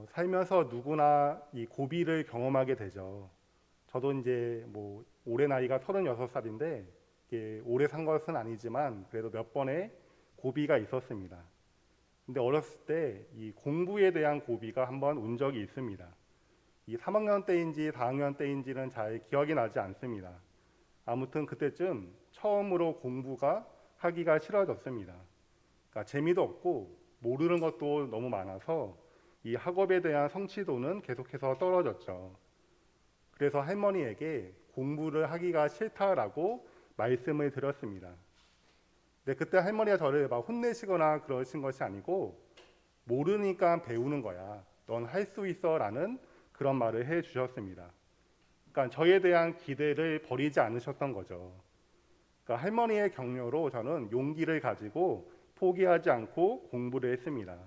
살면서 누구나 이 고비를 경험하게 되죠. 저도 이제 뭐 올해 나이가 36살인데 이게 오래 산 것은 아니지만 그래도 몇 번의 고비가 있었습니다. 근데 어렸을 때 이 공부에 대한 고비가 한번 온 적이 있습니다. 이 3학년 때인지 4학년 때인지는 잘 기억이 나지 않습니다. 아무튼 그때쯤 처음으로 공부가 하기가 싫어졌습니다. 그러니까 재미도 없고 모르는 것도 너무 많아서 이 학업에 대한 성취도는 계속해서 떨어졌죠. 그래서 할머니에게 공부를 하기가 싫다라고 말씀을 드렸습니다. 근데 그때 할머니가 저를 막 혼내시거나 그러신 것이 아니고 모르니까 배우는 거야. 넌 할 수 있어라는 그런 말을 해 주셨습니다. 그러니까 저에 대한 기대를 버리지 않으셨던 거죠. 그러니까 할머니의 격려로 저는 용기를 가지고 포기하지 않고 공부를 했습니다.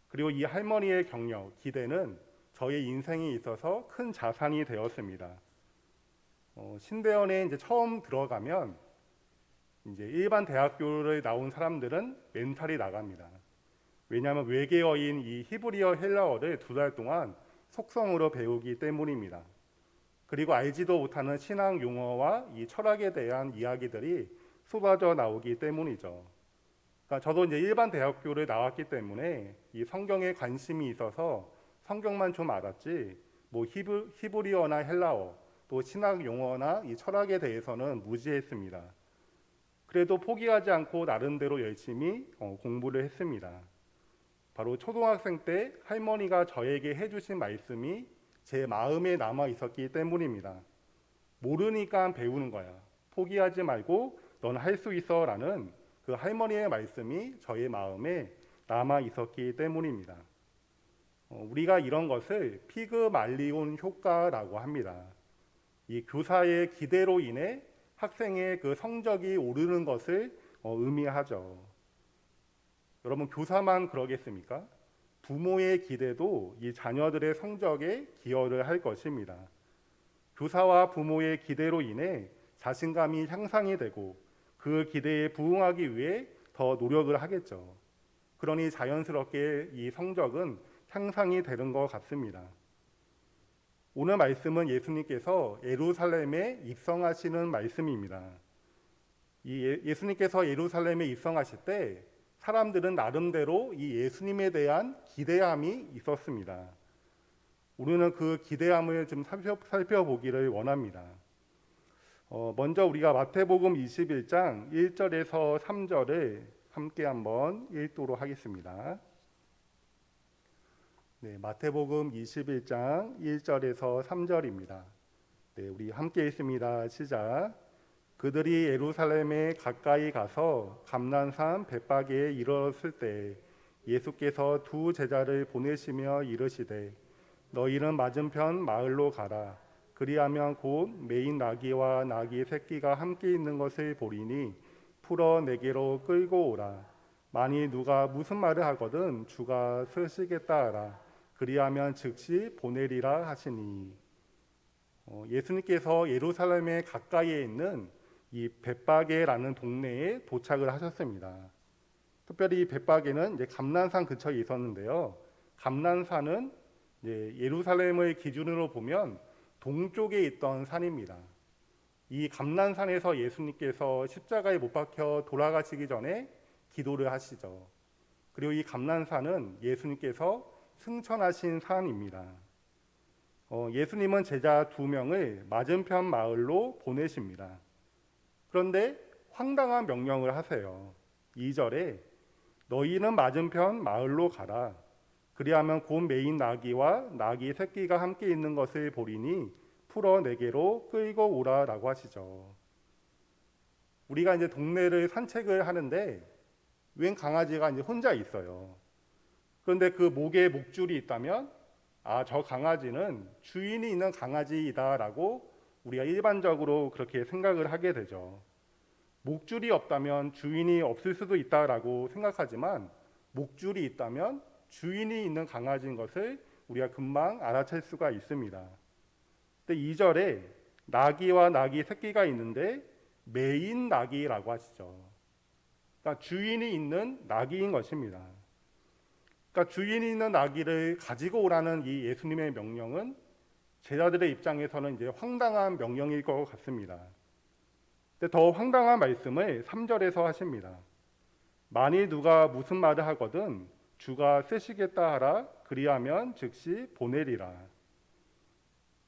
그리고 이 할머니의 격려, 기대는 저의 인생에 있어서 큰 자산이 되었습니다. 신대원에 이제 처음 들어가면 이제 일반 대학교를 나온 사람들은 멘탈이 나갑니다. 왜냐하면 외계어인 이 히브리어 헬라어를 2달 동안 속성으로 배우기 때문입니다. 그리고 알지도 못하는 신앙 용어와 이 철학에 대한 이야기들이 쏟아져 나오기 때문이죠. 그러니까 저도 이제 일반 대학교를 나왔기 때문에 이 성경에 관심이 있어서 성경만 좀 알았지, 뭐 히브리어나 헬라어, 또 신학 용어나 이 철학에 대해서는 무지했습니다. 그래도 포기하지 않고 나름대로 열심히 공부를 했습니다. 바로 초등학생 때 할머니가 저에게 해주신 말씀이 제 마음에 남아 있었기 때문입니다. 모르니까 배우는 거야. 포기하지 말고 넌 할 수 있어 라는 그 할머니의 말씀이 저의 마음에 남아 있었기 때문입니다. 우리가 이런 것을 피그말리온 효과라고 합니다. 이 교사의 기대로 인해 학생의 그 성적이 오르는 것을 의미하죠. 여러분, 교사만 그러겠습니까? 부모의 기대도 이 자녀들의 성적에 기여를 할 것입니다. 교사와 부모의 기대로 인해 자신감이 향상이 되고 그 기대에 부응하기 위해 더 노력을 하겠죠. 그러니 자연스럽게 이 성적은 향상이 되는 것 같습니다. 오늘 말씀은 예수님께서 예루살렘에 입성하시는 말씀입니다. 예수님께서 예루살렘에 입성하실 때 사람들은 나름대로 이 예수님에 대한 기대함이 있었습니다. 우리는 그 기대함을 좀 살펴보기를 원합니다. 먼저 우리가 마태복음 21장 1절에서 3절을 함께 한번 읽도록 하겠습니다. 네, 마태복음 21장 1절에서 3절입니다. 네, 우리 함께 읽습니다. 시작. 그들이 예루살렘에 가까이 가서 감난산 벳바게에 이르렀을 때 예수께서 2 제자를 보내시며 이르시되 너희는 맞은편 마을로 가라. 그리하면 곧 매인 나귀와 나귀 새끼가 함께 있는 것을 보리니 풀어 내게로 끌고 오라. 만일 누가 무슨 말을 하거든 주가 쓰시겠다 하라. 그리하면 즉시 보내리라 하시니. 예수님께서 예루살렘에 가까이에 있는 이 벳바게라는 동네에 도착을 하셨습니다. 특별히 벳바게는 이제 감난산 근처에 있었는데요. 감난산은 이제 예루살렘을 기준으로 보면 동쪽에 있던 산입니다. 이 감난산에서 예수님께서 십자가에 못 박혀 돌아가시기 전에 기도를 하시죠. 그리고 이 감난산은 예수님께서 승천하신 산입니다. 예수님은 제자 2명을 맞은편 마을로 보내십니다. 그런데 황당한 명령을 하세요. 2절에 너희는 맞은편 마을로 가라. 그리하면 곧 매인 나귀와 나귀 새끼가 함께 있는 것을 보리니 풀어 내게로 끌고 오라라고 하시죠. 우리가 이제 동네를 산책을 하는데 웬 강아지가 이제 혼자 있어요. 그런데 그 목에 목줄이 있다면 저 강아지는 주인이 있는 강아지이다라고 우리가 일반적으로 그렇게 생각을 하게 되죠. 목줄이 없다면 주인이 없을 수도 있다라고 생각하지만 목줄이 있다면 주인이 있는 강아지인 것을 우리가 금방 알아챌 수가 있습니다. 근데 2절에 나귀와 나귀 새끼가 있는데 매인 나귀라고 하시죠. 그러니까 주인이 있는 나귀인 것입니다. 그러니까 주인이 있는 나귀를 가지고 오라는 이 예수님의 명령은 제자들의 입장에서는 이제 황당한 명령일 것 같습니다. 근데 더 황당한 말씀을 3절에서 하십니다. 만일 누가 무슨 말을 하거든 주가 쓰시겠다 하라. 그리하면 즉시 보내리라.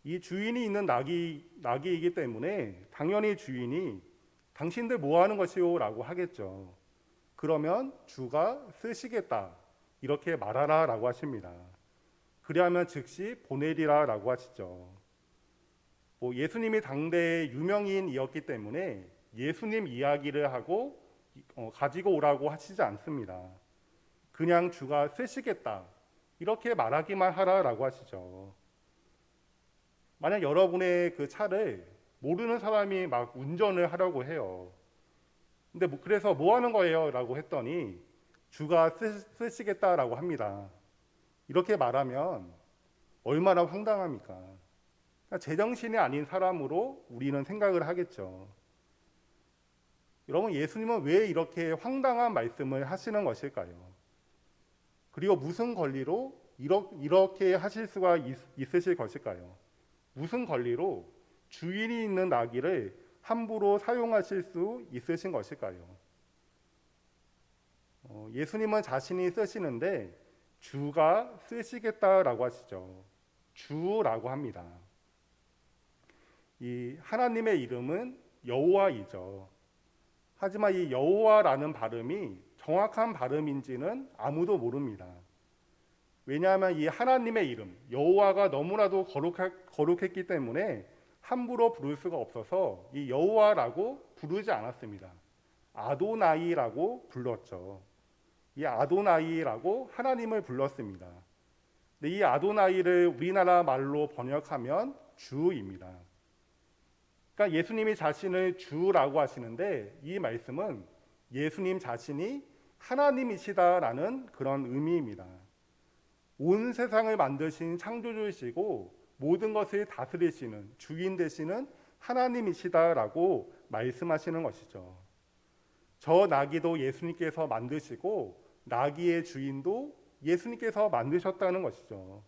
이 주인이 있는 나귀이기 때문에 당연히 주인이 당신들 뭐 하는 것이요? 라고 하겠죠. 그러면 주가 쓰시겠다 이렇게 말하라 라고 하십니다. 그리하면 즉시 보내리라 라고 하시죠. 예수님이 당대의 유명인이었기 때문에 예수님 이야기를 하고 가지고 오라고 하시지 않습니다. 그냥 주가 쓰시겠다 이렇게 말하기만 하라라고 하시죠. 만약 여러분의 그 차를 모르는 사람이 막 운전을 하려고 해요. 근데 그래서 뭐 하는 거예요? 라고 했더니 주가 쓰시겠다라고 합니다. 이렇게 말하면 얼마나 황당합니까? 그러니까 제정신이 아닌 사람으로 우리는 생각을 하겠죠. 여러분, 예수님은 왜 이렇게 황당한 말씀을 하시는 것일까요? 그리고 무슨 권리로 이렇게 하실 수가 있으실 것일까요? 무슨 권리로 주인이 있는 나귀를 함부로 사용하실 수 있으신 것일까요? 예수님은 자신이 쓰시는데 주가 쓰시겠다라고 하시죠. 주라고 합니다. 이 하나님의 이름은 여호와이죠. 하지만 이 여호와라는 발음이 정확한 발음인지는 아무도 모릅니다. 왜냐하면 이 하나님의 이름 여호와가 너무나도 거룩했기 때문에 함부로 부를 수가 없어서 이 여호와라고 부르지 않았습니다. 아도나이라고 불렀죠. 이 아도나이라고 하나님을 불렀습니다. 근데 이 아도나이를 우리나라 말로 번역하면 주입니다. 그러니까 예수님이 자신을 주라고 하시는데 이 말씀은 예수님 자신이 하나님이시다라는 그런 의미입니다. 온 세상을 만드신 창조주이시고 모든 것을 다스리시는 주인 되시는 하나님이시다라고 말씀하시는 것이죠. 저 나귀도 예수님께서 만드시고 나귀의 주인도 예수님께서 만드셨다는 것이죠.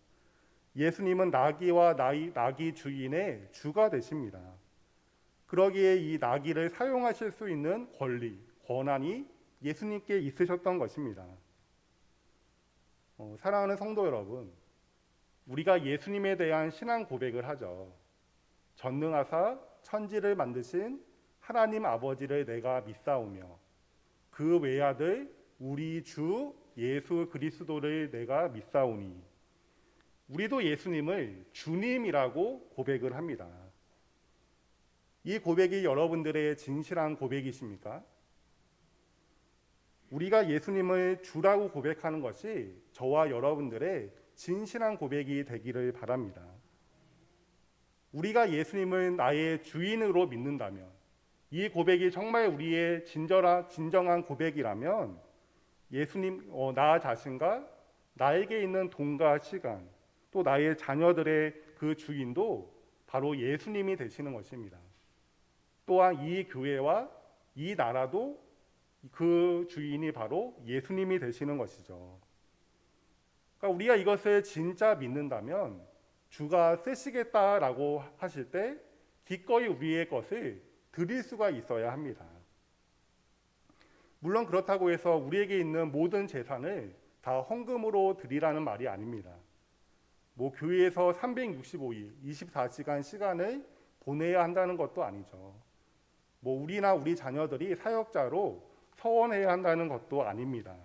예수님은 나귀와 나귀 주인의 주가 되십니다. 그러기에 이 나귀를 사용하실 수 있는 권리, 권한이 예수님께 있으셨던 것입니다. 사랑하는 성도 여러분, 우리가 예수님에 대한 신앙 고백을 하죠. 전능하사 천지를 만드신 하나님 아버지를 내가 믿사오며 그 외아들 우리 주 예수 그리스도를 내가 믿사오니. 우리도 예수님을 주님이라고 고백을 합니다. 이 고백이 여러분들의 진실한 고백이십니까? 우리가 예수님을 주라고 고백하는 것이 저와 여러분들의 진실한 고백이 되기를 바랍니다. 우리가 예수님을 나의 주인으로 믿는다면, 이 고백이 정말 우리의 진정한 고백이라면 예수님, 나 자신과 나에게 있는 돈과 시간, 또 나의 자녀들의 그 주인도 바로 예수님이 되시는 것입니다. 또한 이 교회와 이 나라도 그 주인이 바로 예수님이 되시는 것이죠. 그러니까 우리가 이것을 진짜 믿는다면 주가 쓰시겠다라고 하실 때 기꺼이 우리의 것을 드릴 수가 있어야 합니다. 물론 그렇다고 해서 우리에게 있는 모든 재산을 다 헌금으로 드리라는 말이 아닙니다. 교회에서 365일 24시간 시간을 보내야 한다는 것도 아니죠. 우리나 우리 자녀들이 사역자로 서원해야 한다는 것도 아닙니다.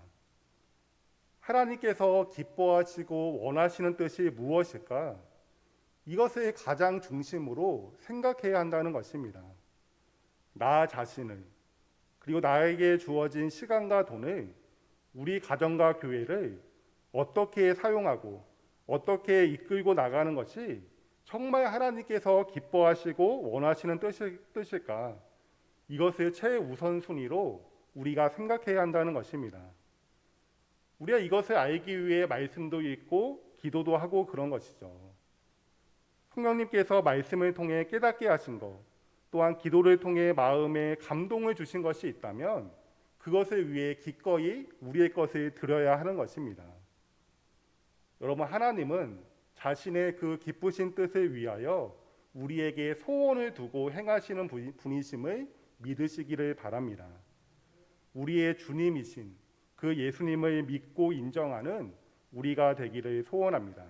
하나님께서 기뻐하시고 원하시는 뜻이 무엇일까? 이것을 가장 중심으로 생각해야 한다는 것입니다. 나 자신을, 그리고 나에게 주어진 시간과 돈을 우리 가정과 교회를 어떻게 사용하고 어떻게 이끌고 나가는 것이 정말 하나님께서 기뻐하시고 원하시는 뜻일까? 이것을 최우선순위로 우리가 생각해야 한다는 것입니다. 우리가 이것을 알기 위해 말씀도 읽고 기도도 하고 그런 것이죠. 성령님께서 말씀을 통해 깨닫게 하신 것, 또한 기도를 통해 마음에 감동을 주신 것이 있다면 그것을 위해 기꺼이 우리의 것을 드려야 하는 것입니다. 여러분, 하나님은 자신의 그 기쁘신 뜻을 위하여 우리에게 소원을 두고 행하시는 분이심을 믿으시기를 바랍니다. 우리의 주님이신 그 예수님을 믿고 인정하는 우리가 되기를 소원합니다.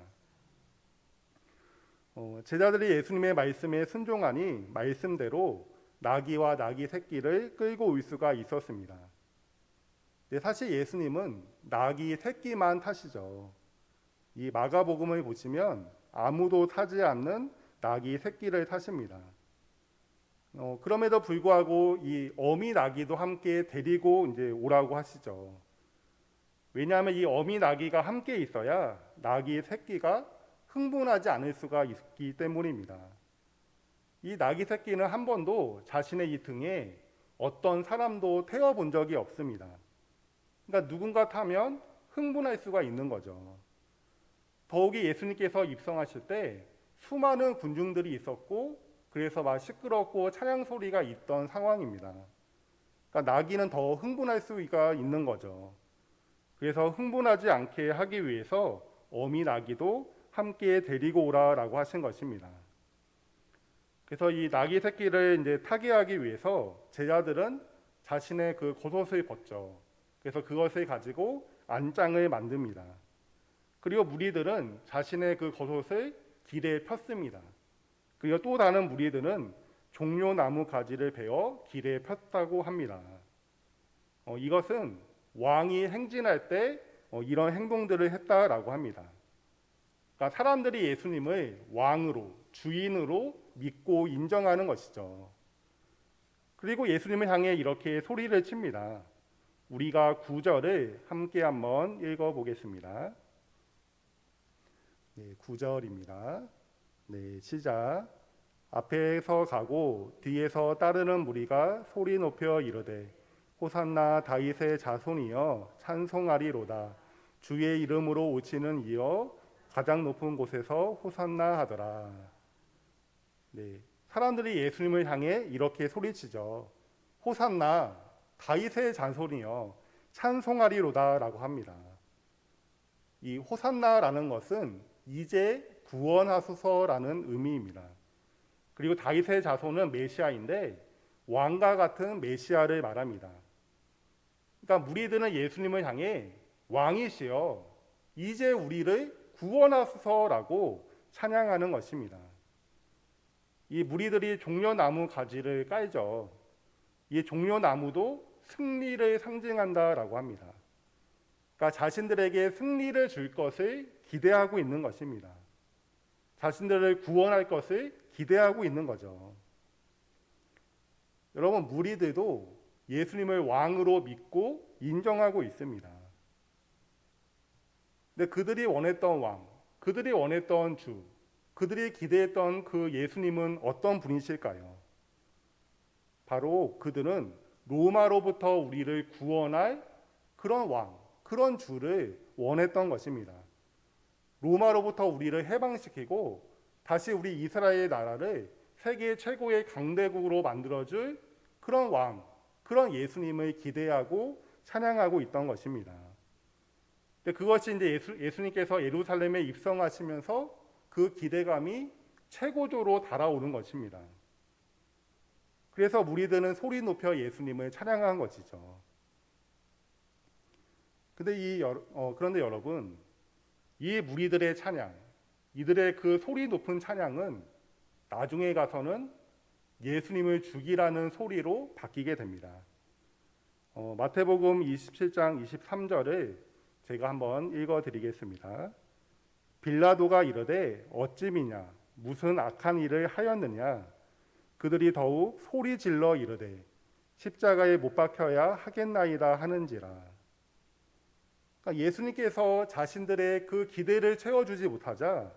제자들이 예수님의 말씀에 순종하니 말씀대로 나귀와 나귀 새끼를 끌고 올 수가 있었습니다. 사실 예수님은 나귀 새끼만 타시죠. 이 마가복음을 보시면 아무도 타지 않는 나귀 새끼를 타십니다. 그럼에도 불구하고 이 어미 나귀도 함께 데리고 이제 오라고 하시죠. 왜냐하면 이 어미 나귀가 함께 있어야 나귀 새끼가 흥분하지 않을 수가 있기 때문입니다. 이 나귀 새끼는 한 번도 자신의 이 등에 어떤 사람도 태워본 적이 없습니다. 그러니까 누군가 타면 흥분할 수가 있는 거죠. 더욱이 예수님께서 입성하실 때 수많은 군중들이 있었고 그래서 막 시끄럽고 찬양 소리가 있던 상황입니다. 그러니까 나귀는 더 흥분할 수가 있는 거죠. 그래서 흥분하지 않게 하기 위해서 어미 나귀도 함께 데리고 오라라고 하신 것입니다. 그래서 이 나귀 새끼를 이제 타게 하기 위해서 제자들은 자신의 그 겉옷을 벗죠. 그래서 그것을 가지고 안장을 만듭니다. 그리고 무리들은 자신의 그 겉옷을 길에 폈습니다. 그리고 또 다른 무리들은 종려나무 가지를 베어 길에 폈다고 합니다. 이것은 왕이 행진할 때 이런 행동들을 했다라고 합니다. 그러니까 사람들이 예수님을 왕으로, 주인으로 믿고 인정하는 것이죠. 그리고 예수님을 향해 이렇게 소리를 칩니다. 우리가 9절을 함께 한번 읽어보겠습니다. 네, 9절입니다. 네, 시작. 앞에서 가고 뒤에서 따르는 무리가 소리 높여 이르되 호산나 다윗의 자손이여 찬송하리로다. 주의 이름으로 오시는 이여 가장 높은 곳에서 호산나 하더라. 네, 사람들이 예수님을 향해 이렇게 소리치죠. 호산나 다윗의 자손이여 찬송하리로다라고 합니다. 이 호산나라는 것은 이제 구원하소서라는 의미입니다. 그리고 다윗의 자손은 메시아인데 왕과 같은 메시아를 말합니다. 그러니까 무리들은 예수님을 향해 왕이시여 이제 우리를 구원하소서라고 찬양하는 것입니다. 이 무리들이 종려나무 가지를 깔죠. 이 종려나무도 승리를 상징한다라고 합니다. 그러니까 자신들에게 승리를 줄 것을 기대하고 있는 것입니다. 자신들을 구원할 것을 기대하고 있는 거죠. 여러분, 무리들도 예수님을 왕으로 믿고 인정하고 있습니다. 근데 그들이 원했던 왕, 그들이 원했던 주, 그들이 기대했던 그 예수님은 어떤 분이실까요? 바로 그들은 로마로부터 우리를 구원할 그런 왕, 그런 주를 원했던 것입니다. 로마로부터 우리를 해방시키고 다시 우리 이스라엘 나라를 세계 최고의 강대국으로 만들어줄 그런 왕, 그런 예수님을 기대하고 찬양하고 있던 것입니다. 근데 그것이 이제 예수님께서 예루살렘에 입성하시면서 그 기대감이 최고조로 달아오른 것입니다. 그래서 무리들은 소리 높여 예수님을 찬양한 것이죠. 그런데 여러분, 이 무리들의 찬양, 이들의 그 소리 높은 찬양은 나중에 가서는 예수님을 죽이라는 소리로 바뀌게 됩니다. 마태복음 27장 23절을 제가 한번 읽어드리겠습니다. 빌라도가 이르되 어찌미냐 무슨 악한 일을 하였느냐 그들이 더욱 소리 질러 이르되 십자가에 못 박혀야 하겠나이다 하는지라. 그러니까 예수님께서 자신들의 그 기대를 채워주지 못하자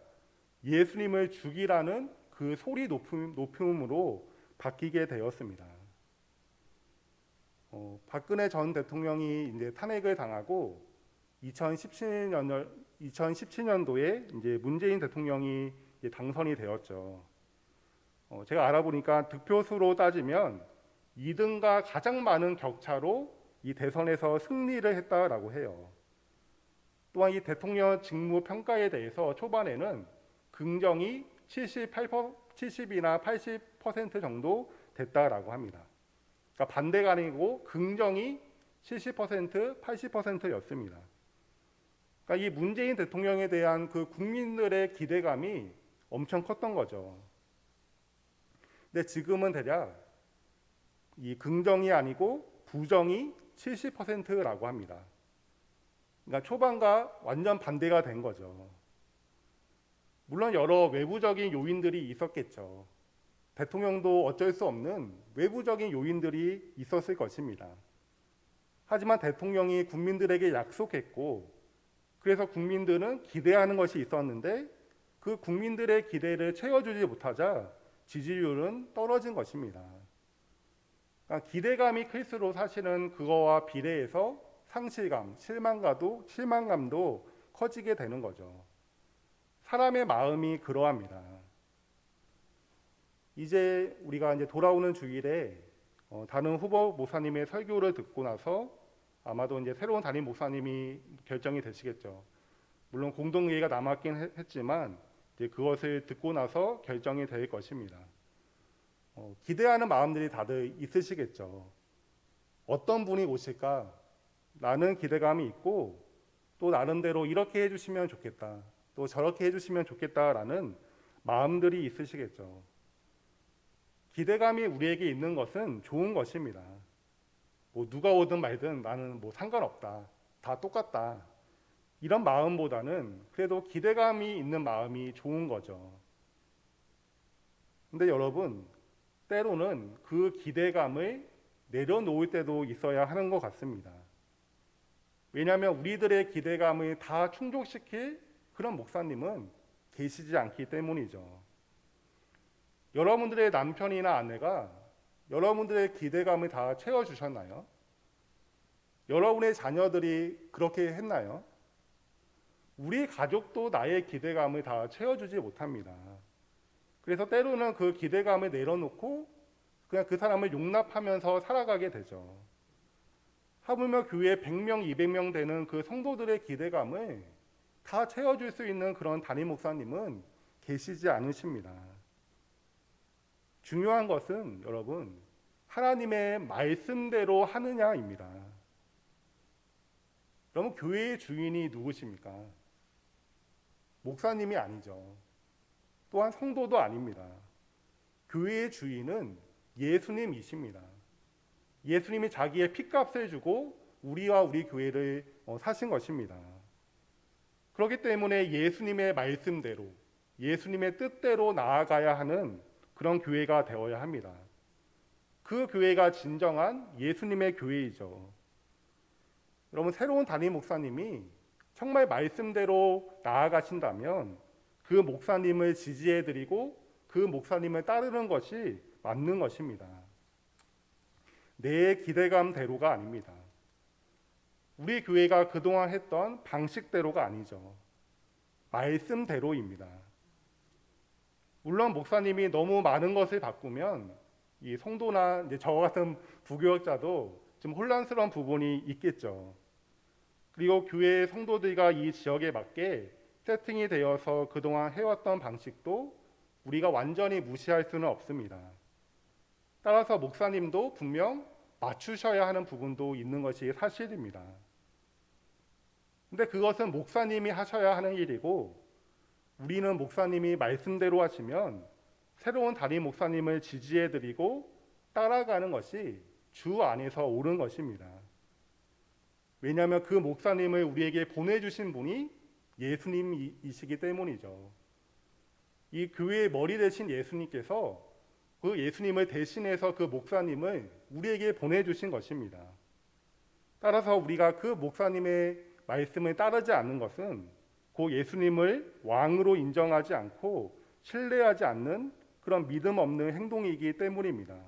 예수님을 죽이라는 그 소리 높음으로 바뀌게 되었습니다. 박근혜 전 대통령이 이제 탄핵을 당하고 2017년도에 이제 문재인 대통령이 이제 당선이 되었죠. 제가 알아보니까 득표수로 따지면 2등과 가장 많은 격차로 이 대선에서 승리를 했다라고 해요. 또한 이 대통령 직무 평가에 대해서 초반에는 긍정이 70이나 80% 정도 됐다라고 합니다. 그러니까 반대가 아니고 긍정이 70%, 80%였습니다. 그러니까 이 문재인 대통령에 대한 그 국민들의 기대감이 엄청 컸던 거죠. 근데 지금은 대략 이 긍정이 아니고 부정이 70%라고 합니다. 그러니까 초반과 완전 반대가 된 거죠. 물론 여러 외부적인 요인들이 있었겠죠. 대통령도 어쩔 수 없는 외부적인 요인들이 있었을 것입니다. 하지만 대통령이 국민들에게 약속했고, 그래서 국민들은 기대하는 것이 있었는데 그 국민들의 기대를 채워주지 못하자 지지율은 떨어진 것입니다. 그러니까 기대감이 클수록 사실은 그거와 비례해서 상실감, 실망감도 커지게 되는 거죠. 사람의 마음이 그러합니다. 이제 우리가 돌아오는 주일에 다른 후보 목사님의 설교를 듣고 나서 아마도 이제 새로운 담임 목사님이 결정이 되시겠죠. 물론 공동회의가 남았긴 했지만 이제 그것을 듣고 나서 결정이 될 것입니다. 기대하는 마음들이 다들 있으시겠죠. 어떤 분이 오실까? 라는 기대감이 있고, 또 나름대로 이렇게 해주시면 좋겠다, 또 저렇게 해주시면 좋겠다라는 마음들이 있으시겠죠. 기대감이 우리에게 있는 것은 좋은 것입니다. 누가 오든 말든 나는 상관없다, 다 똑같다, 이런 마음보다는 그래도 기대감이 있는 마음이 좋은 거죠. 근데 여러분, 때로는 그 기대감을 내려놓을 때도 있어야 하는 것 같습니다. 왜냐하면 우리들의 기대감을 다 충족시킬 그런 목사님은 계시지 않기 때문이죠. 여러분들의 남편이나 아내가 여러분들의 기대감을 다 채워주셨나요? 여러분의 자녀들이 그렇게 했나요? 우리 가족도 나의 기대감을 다 채워주지 못합니다. 그래서 때로는 그 기대감을 내려놓고 그냥 그 사람을 용납하면서 살아가게 되죠. 하물며 교회에 100명, 200명 되는 그 성도들의 기대감을 다 채워줄 수 있는 그런 담임 목사님은 계시지 않으십니다. 중요한 것은 여러분, 하나님의 말씀대로 하느냐입니다. 여러분, 교회의 주인이 누구십니까? 목사님이 아니죠. 또한 성도도 아닙니다. 교회의 주인은 예수님이십니다. 예수님이 자기의 핏값을 주고 우리와 우리 교회를 사신 것입니다. 그렇기 때문에 예수님의 말씀대로, 예수님의 뜻대로 나아가야 하는 그런 교회가 되어야 합니다. 그 교회가 진정한 예수님의 교회이죠. 여러분, 새로운 담임 목사님이 정말 말씀대로 나아가신다면 그 목사님을 지지해드리고 그 목사님을 따르는 것이 맞는 것입니다. 내 기대감대로가 아닙니다. 우리 교회가 그동안 했던 방식대로가 아니죠. 말씀대로입니다. 물론 목사님이 너무 많은 것을 바꾸면 이 성도나 이제 저 같은 부교역자도 좀 혼란스러운 부분이 있겠죠. 그리고 교회 성도들과 이 지역에 맞게 세팅이 되어서 그동안 해왔던 방식도 우리가 완전히 무시할 수는 없습니다. 따라서 목사님도 분명 맞추셔야 하는 부분도 있는 것이 사실입니다. 근데 그것은 목사님이 하셔야 하는 일이고, 우리는 목사님이 말씀대로 하시면 새로운 담임 목사님을 지지해드리고 따라가는 것이 주 안에서 옳은 것입니다. 왜냐하면 그 목사님을 우리에게 보내주신 분이 예수님이시기 때문이죠. 이 교회의 머리 대신 예수님께서 그 예수님을 대신해서 그 목사님을 우리에게 보내주신 것입니다. 따라서 우리가 그 목사님의 말씀을 따르지 않는 것은 그 예수님을 왕으로 인정하지 않고 신뢰하지 않는 그런 믿음 없는 행동이기 때문입니다.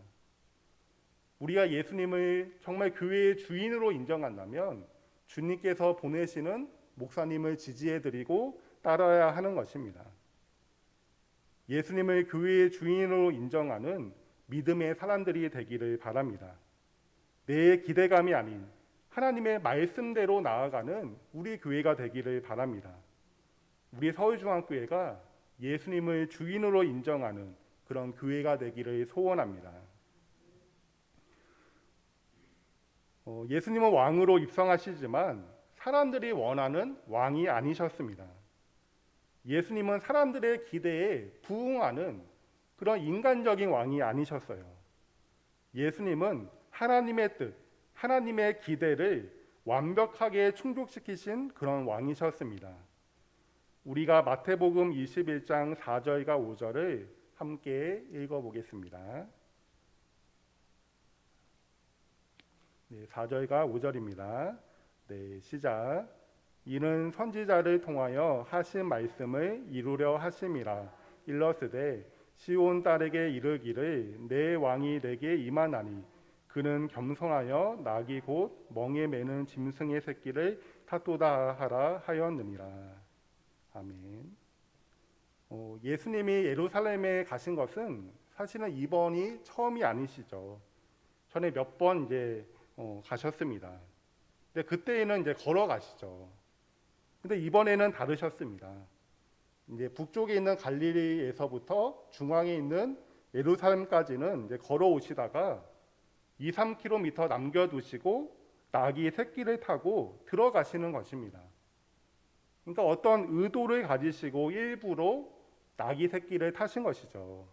우리가 예수님을 정말 교회의 주인으로 인정한다면 주님께서 보내시는 목사님을 지지해드리고 따라야 하는 것입니다. 예수님을 교회의 주인으로 인정하는 믿음의 사람들이 되기를 바랍니다. 내 기대감이 아닌 하나님의 말씀대로 나아가는 우리 교회가 되기를 바랍니다. 우리 서울중앙교회가 예수님을 주인으로 인정하는 그런 교회가 되기를 소원합니다. 예수님은 왕으로 입성하시지만 사람들이 원하는 왕이 아니셨습니다. 예수님은 사람들의 기대에 부응하는 그런 인간적인 왕이 아니셨어요. 예수님은 하나님의 뜻, 하나님의 기대를 완벽하게 충족시키신 그런 왕이셨습니다. 우리가 마태복음 21장 4절과 5절을 함께 읽어보겠습니다. 네, 4절과 5절입니다. 네, 시작. 이는 선지자를 통하여 하신 말씀을 이루려 하심이라. 일러스되 시온 딸에게 이르기를 내 왕이 내게 임하나니 그는 겸손하여 낙이 곧 멍에 매는 짐승의 새끼를 탓도다 하라 하였느니라. 아멘. 예수님이 예루살렘에 가신 것은 사실은 이번이 처음이 아니시죠. 전에 몇 번 이제 가셨습니다. 근데 그때에는 이제 걸어가시죠. 근데 이번에는 다르셨습니다. 이제 북쪽에 있는 갈릴리에서부터 중앙에 있는 예루살렘까지는 이제 걸어오시다가 2, 3km 남겨두시고 낙이 새끼를 타고 들어가시는 것입니다. 그러니까 어떤 의도를 가지시고 일부러 낙이 새끼를 타신 것이죠.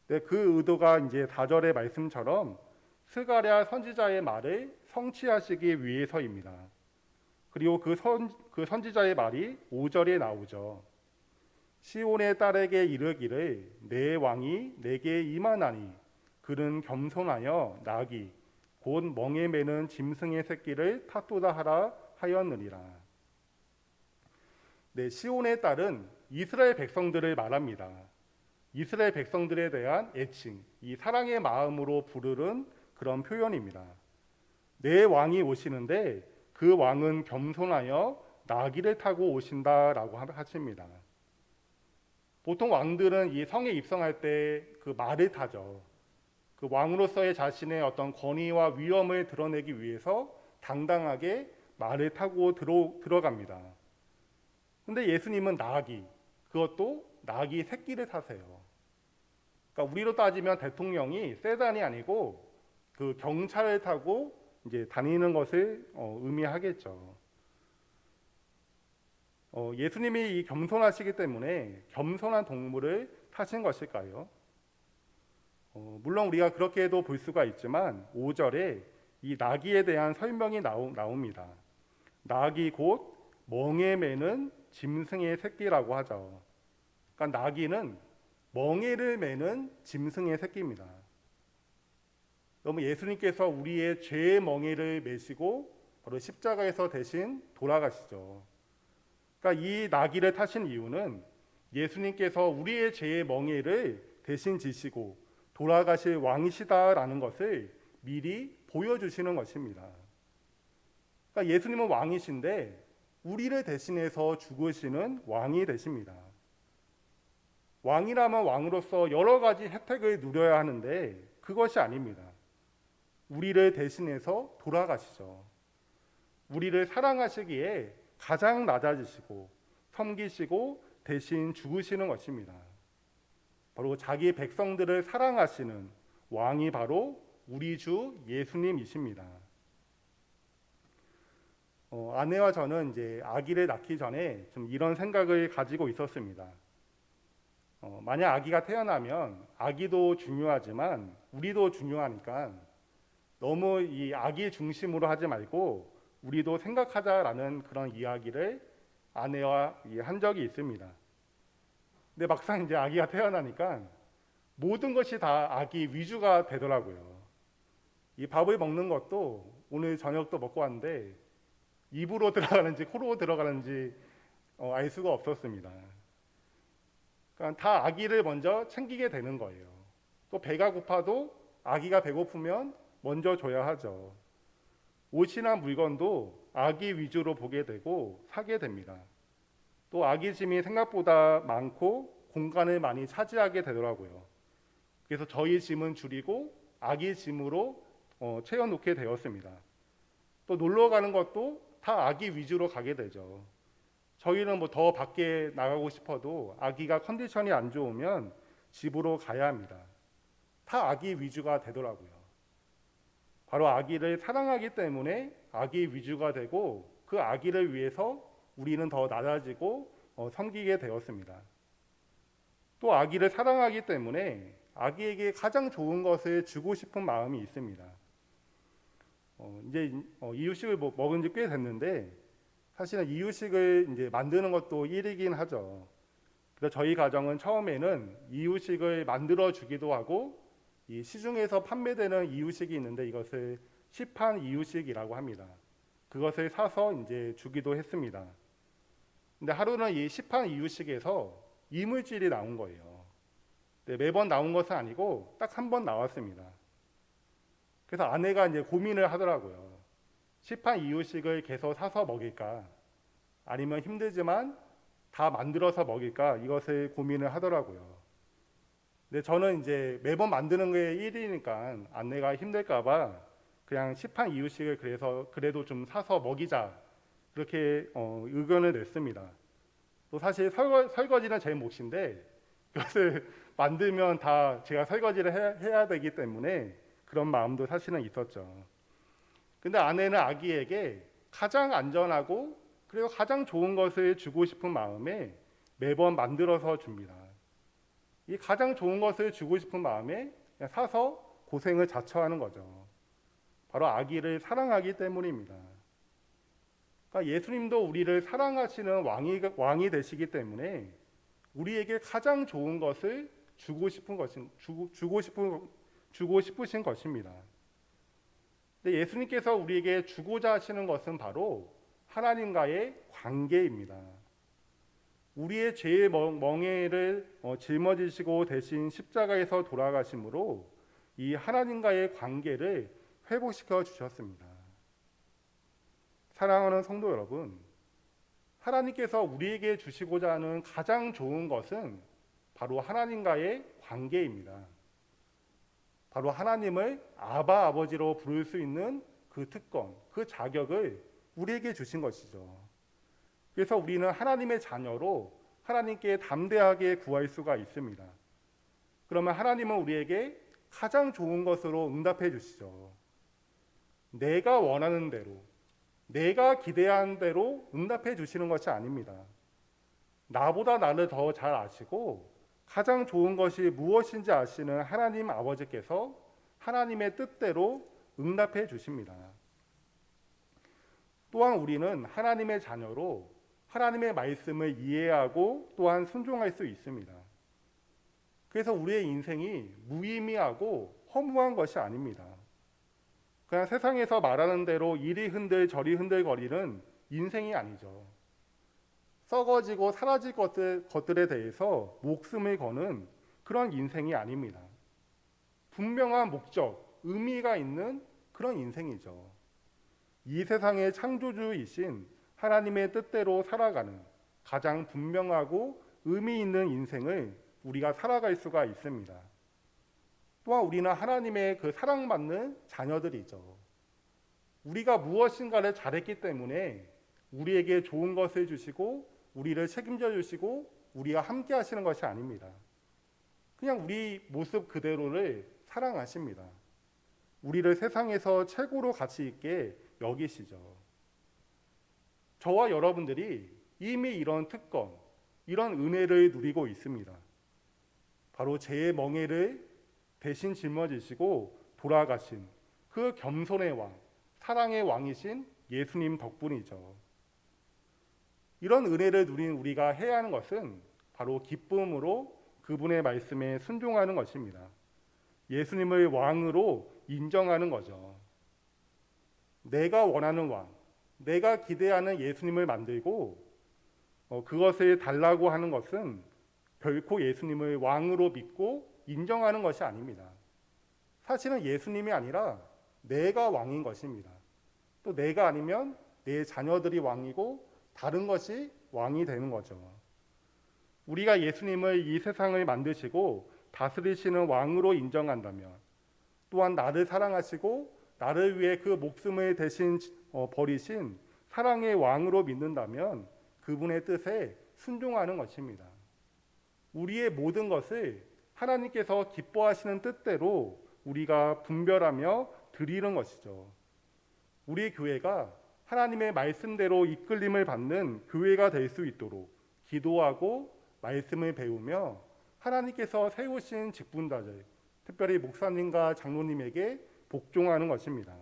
근데 그 의도가 이제 4절의 말씀처럼 스가랴 선지자의 말을 성취하시기 위해서입니다. 그리고 그 선지자의 말이 5절에 나오죠. 시온의 딸에게 이르기를 내 왕이 내게 임하나니 그는 겸손하여 낙이 곧 멍에 매는 짐승의 새끼를 탓도다 하라 하였느니라. 네, 시온의 딸은 이스라엘 백성들을 말합니다. 이스라엘 백성들에 대한 애칭, 이 사랑의 마음으로 부르는 그런 표현입니다. 내 왕이 오시는데 그 왕은 겸손하여 나귀를 타고 오신다라고 하십니다. 보통 왕들은 이 성에 입성할 때 그 말을 타죠. 그 왕으로서의 자신의 어떤 권위와 위엄을 드러내기 위해서 당당하게 말을 타고 들어갑니다. 근데 예수님은 나귀, 그것도 나귀 새끼를 타세요. 그러니까 우리로 따지면 대통령이 세단이 아니고 그 경차를 타고 이제 다니는 것을 의미하겠죠. 예수님이 이 겸손하시기 때문에 겸손한 동물을 타신 것일까요? 물론 우리가 그렇게도 볼 수가 있지만 5절에 이 나귀에 대한 설명이 나옵니다. 나귀 곧 멍에 매는 짐승의 새끼라고 하죠. 그러니까 나귀는 멍에를 매는 짐승의 새끼입니다. 그러면 예수님께서 우리의 죄의 멍에를 매시고 바로 십자가에서 대신 돌아가시죠. 그러니까 이 나귀를 타신 이유는 예수님께서 우리의 죄의 멍에를 대신 지시고 돌아가실 왕이시다라는 것을 미리 보여주시는 것입니다. 그러니까 예수님은 왕이신데 우리를 대신해서 죽으시는 왕이 되십니다. 왕이라면 왕으로서 여러 가지 혜택을 누려야 하는데 그것이 아닙니다. 우리를 대신해서 돌아가시죠. 우리를 사랑하시기에 가장 낮아지시고 섬기시고 대신 죽으시는 것입니다. 바로 자기 백성들을 사랑하시는 왕이 바로 우리 주 예수님이십니다. 아내와 저는 이제 아기를 낳기 전에 좀 이런 생각을 가지고 있었습니다. 만약 아기가 태어나면 아기도 중요하지만 우리도 중요하니까 너무 이 아기 중심으로 하지 말고 우리도 생각하자라는 그런 이야기를 아내와 한 적이 있습니다. 근데 막상 이제 아기가 태어나니까 모든 것이 다 아기 위주가 되더라고요. 이 밥을 먹는 것도 오늘 저녁도 먹고 왔는데 입으로 들어가는지 코로 들어가는지 알 수가 없었습니다. 그러니까 다 아기를 먼저 챙기게 되는 거예요. 또 배가 고파도 아기가 배고프면 먼저 줘야 하죠. 옷이나 물건도 아기 위주로 보게 되고 사게 됩니다. 또 아기 짐이 생각보다 많고 공간을 많이 차지하게 되더라고요. 그래서 저희 짐은 줄이고 아기 짐으로 채워놓게 되었습니다. 또 놀러 가는 것도 다 아기 위주로 가게 되죠. 저희는 뭐 더 밖에 나가고 싶어도 아기가 컨디션이 안 좋으면 집으로 가야 합니다. 다 아기 위주가 되더라고요. 바로 아기를 사랑하기 때문에 아기 위주가 되고 그 아기를 위해서 우리는 더 낮아지고 섬기게 되었습니다. 또 아기를 사랑하기 때문에 아기에게 가장 좋은 것을 주고 싶은 마음이 있습니다. 이제 이유식을 먹은 지 꽤 됐는데 사실은 이유식을 이제 만드는 것도 일이긴 하죠. 그래서 저희 가정은 처음에는 이유식을 만들어 주기도 하고 이 시중에서 판매되는 이유식이 있는데 이것을 시판 이유식이라고 합니다. 그것을 사서 이제 주기도 했습니다. 근데 하루는 이 시판 이유식에서 이물질이 나온 거예요. 매번 나온 것은 아니고 딱 한 번 나왔습니다. 그래서 아내가 이제 고민을 하더라고요. 시판 이유식을 계속 사서 먹일까? 아니면 힘들지만 다 만들어서 먹일까? 이것을 고민을 하더라고요. 근데 저는 이제 매번 만드는 게 일이니까 아내가 힘들까봐 그냥 시판 이유식을 그래도 좀 사서 먹이자 그렇게 의견을 냈습니다. 또 사실 설거지는 제 몫인데 그것을 만들면 다 제가 설거지를 해야 되기 때문에 그런 마음도 사실은 있었죠. 근데 아내는 아기에게 가장 안전하고 그리고 가장 좋은 것을 주고 싶은 마음에 매번 만들어서 줍니다. 이 가장 좋은 것을 주고 싶은 마음에 그냥 사서 고생을 자처하는 거죠. 바로 아기를 사랑하기 때문입니다. 그러니까 예수님도 우리를 사랑하시는 왕이 되시기 때문에 우리에게 가장 좋은 것을 주고 싶으신 것입니다. 근데 예수님께서 우리에게 주고자 하시는 것은 바로 하나님과의 관계입니다. 우리의 죄의 멍에를 짊어지시고 대신 십자가에서 돌아가심으로 이 하나님과의 관계를 회복시켜 주셨습니다. 사랑하는 성도 여러분, 하나님께서 우리에게 주시고자 하는 가장 좋은 것은 바로 하나님과의 관계입니다. 바로 하나님을 아바 아버지로 부를 수 있는 그 특권, 그 자격을 우리에게 주신 것이죠. 그래서 우리는 하나님의 자녀로 하나님께 담대하게 구할 수가 있습니다. 그러면 하나님은 우리에게 가장 좋은 것으로 응답해 주시죠. 내가 원하는 대로, 내가 기대한 대로 응답해 주시는 것이 아닙니다. 나보다 나를 더 잘 아시고 가장 좋은 것이 무엇인지 아시는 하나님 아버지께서 하나님의 뜻대로 응답해 주십니다. 또한 우리는 하나님의 자녀로 하나님의 말씀을 이해하고 또한 순종할 수 있습니다. 그래서 우리의 인생이 무의미하고 허무한 것이 아닙니다. 그냥 세상에서 말하는 대로 이리 흔들 저리 흔들거리는 인생이 아니죠. 썩어지고 사라질 것들에 대해서 목숨을 거는 그런 인생이 아닙니다. 분명한 목적, 의미가 있는 그런 인생이죠. 이 세상의 창조주이신 하나님의 뜻대로 살아가는 가장 분명하고 의미 있는 인생을 우리가 살아갈 수가 있습니다. 또한 우리는 하나님의 그 사랑받는 자녀들이죠. 우리가 무엇인가를 잘했기 때문에 우리에게 좋은 것을 주시고 우리를 책임져 주시고 우리와 함께 하시는 것이 아닙니다. 그냥 우리 모습 그대로를 사랑하십니다. 우리를 세상에서 최고로 가치 있게 여기시죠. 저와 여러분들이 이미 이런 특권, 이런 은혜를 누리고 있습니다. 바로 죄의 멍에를 대신 짊어지시고 돌아가신 그 겸손의 왕, 사랑의 왕이신 예수님 덕분이죠. 이런 은혜를 누린 우리가 해야 하는 것은 바로 기쁨으로 그분의 말씀에 순종하는 것입니다. 예수님을 왕으로 인정하는 거죠. 내가 원하는 왕, 내가 기대하는 예수님을 만들고 그것을 달라고 하는 것은 결코 예수님을 왕으로 믿고 인정하는 것이 아닙니다. 사실은 예수님이 아니라 내가 왕인 것입니다. 또 내가 아니면 내 자녀들이 왕이고 다른 것이 왕이 되는 거죠. 우리가 예수님을 이 세상을 만드시고 다스리시는 왕으로 인정한다면 또한 나를 사랑하시고 나를 위해 그 목숨을 대신 버리신 사랑의 왕으로 믿는다면 그분의 뜻에 순종하는 것입니다. 우리의 모든 것을 하나님께서 기뻐하시는 뜻대로 우리가 분별하며 드리는 것이죠. 우리 교회가 하나님의 말씀대로 이끌림을 받는 교회가 될 수 있도록 기도하고 말씀을 배우며 하나님께서 세우신 직분자들, 특별히 목사님과 장로님에게 복종하는 것입니다.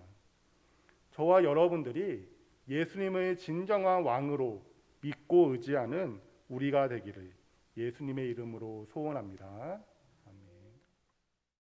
저와 여러분들이 예수님을 진정한 왕으로 믿고 의지하는 우리가 되기를 예수님의 이름으로 소원합니다.